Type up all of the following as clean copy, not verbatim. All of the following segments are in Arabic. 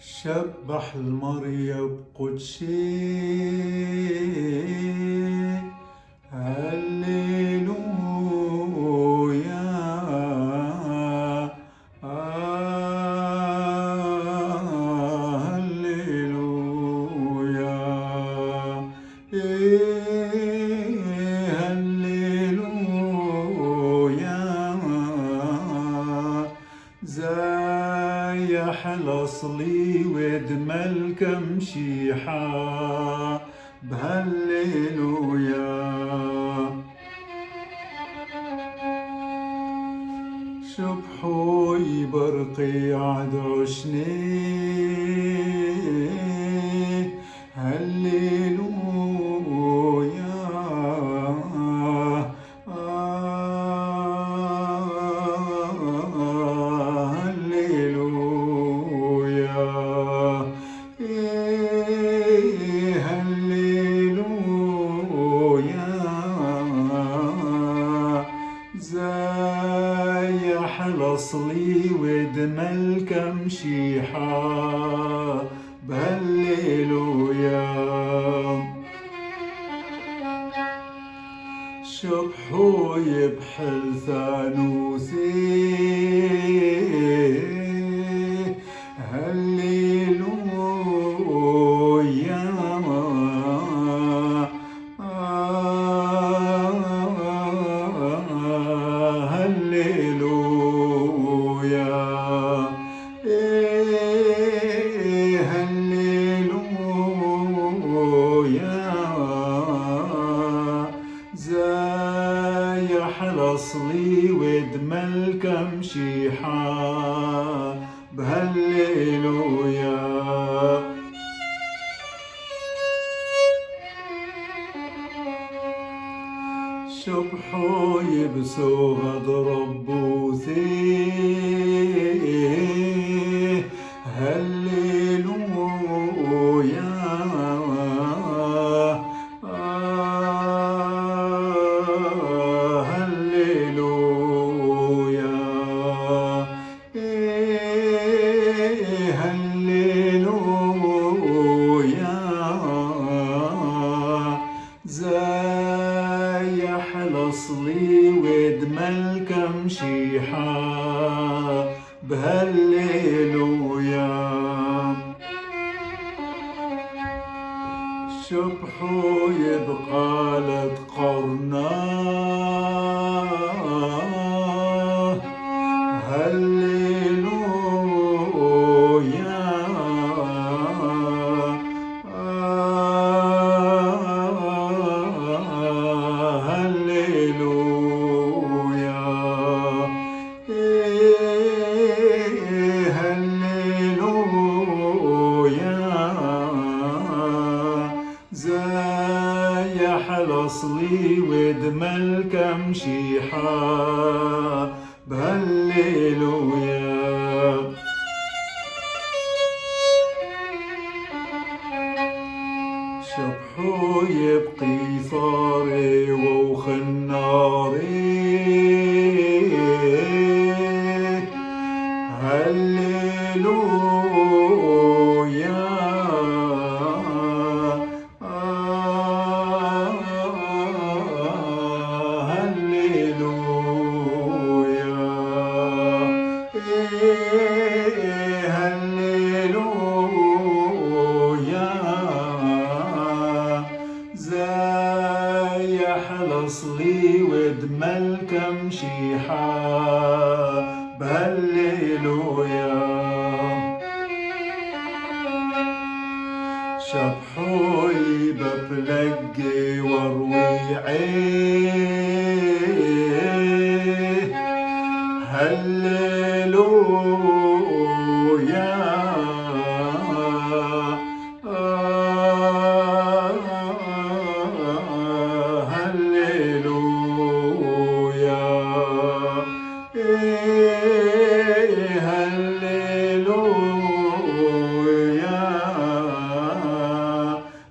شبح المريم قدشي هللويا هللويا هللويا زايح الأصلي ودم الكمشيحة بهللويا شبحوي برقي عدعشني هللويا زايح الأصلي ودم الكمشيحة بهللويا شبحو يبحل ثانوثي هللويا هللويا هللويا زايح الأصلي ودم الكمشيحة بهللويا شبحو يبسو غد ربوثي هللويا هللويا هللويا زايح الأصلي ودم الكمشيحة بهللويا شبحو يبقى لتقرنا هللويا هللويا هللويا زايح الأصلي ودم الكمشيحة بهللويا شبحو يبقي ثاري وخناري هللويا هللويا هللويا زايح الأصلي ودم الكمشيحة بهللويا شبحوي ببلقي ورويعي هللويا هللويا هللويا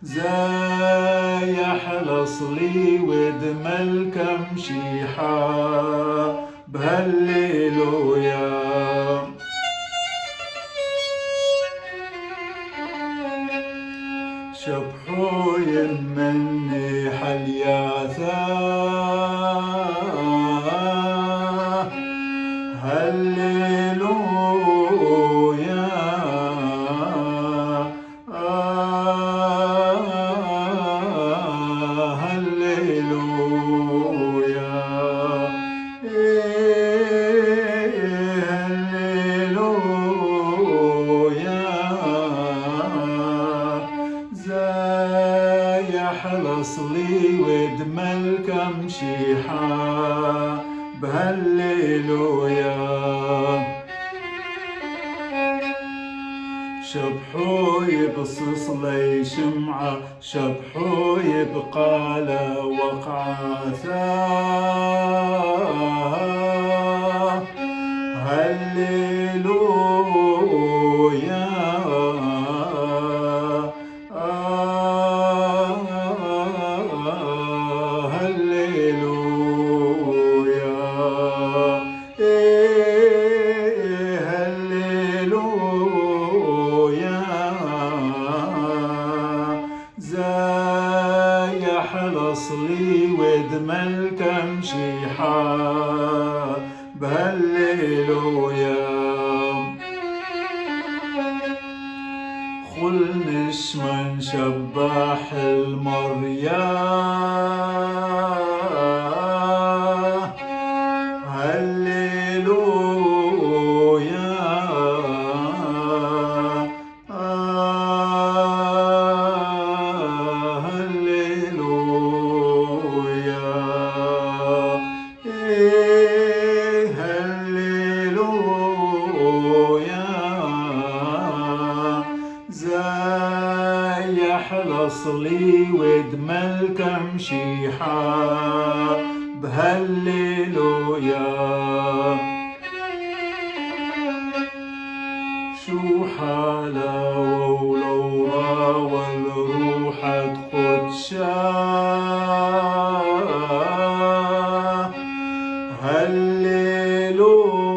زايح الأصلي ودم الكمشيحة بهللويا شبحو يمني حلياثا هللويا هللويا حلصلي ودملك مشيحة بهالليلويا شبحو يبصص لي شمعة شبحو يبقى له وقعاثا هللويا حلصلي ودملك مشيحة بهالليلويا خل نشمن شباح المريا هللويا حلصلي ودملك مشيحة بهالليلويا شو حاله ولو راوى الروح قدشا هللويا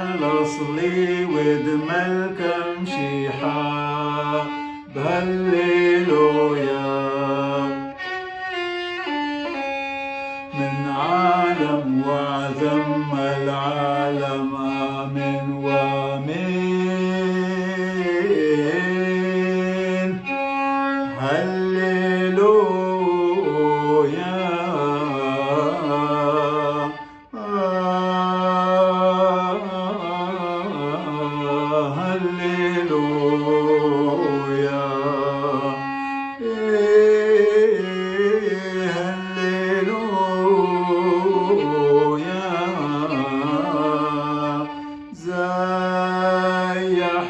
حلصلي ودملك مشيحة بهالليلويا من عالم وعذم العالم آمن وامين هللويا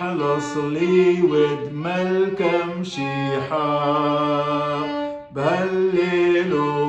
حلصلي ودملك مشيحة بهالليلويا